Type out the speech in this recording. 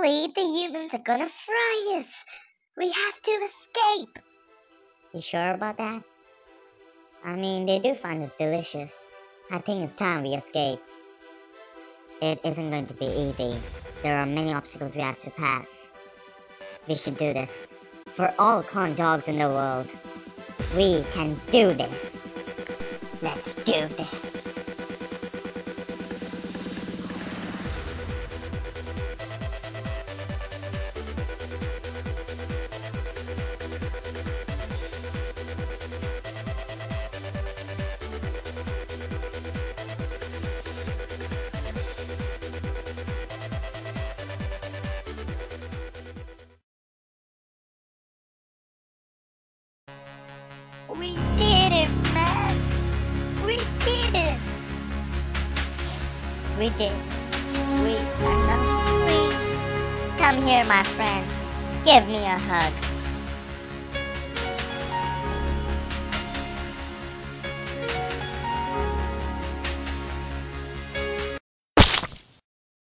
Surely the humans are gonna fry us. We have to escape. You sure about that? I mean, they do find us delicious. I think it's time we escape. It isn't going to be easy. There are many obstacles we have to pass. We should do this. For all corn dogs in the world. We can do this. Let's do this. We did it, man! We did it! We did. We are not free. Come here, my friend. Give me a hug.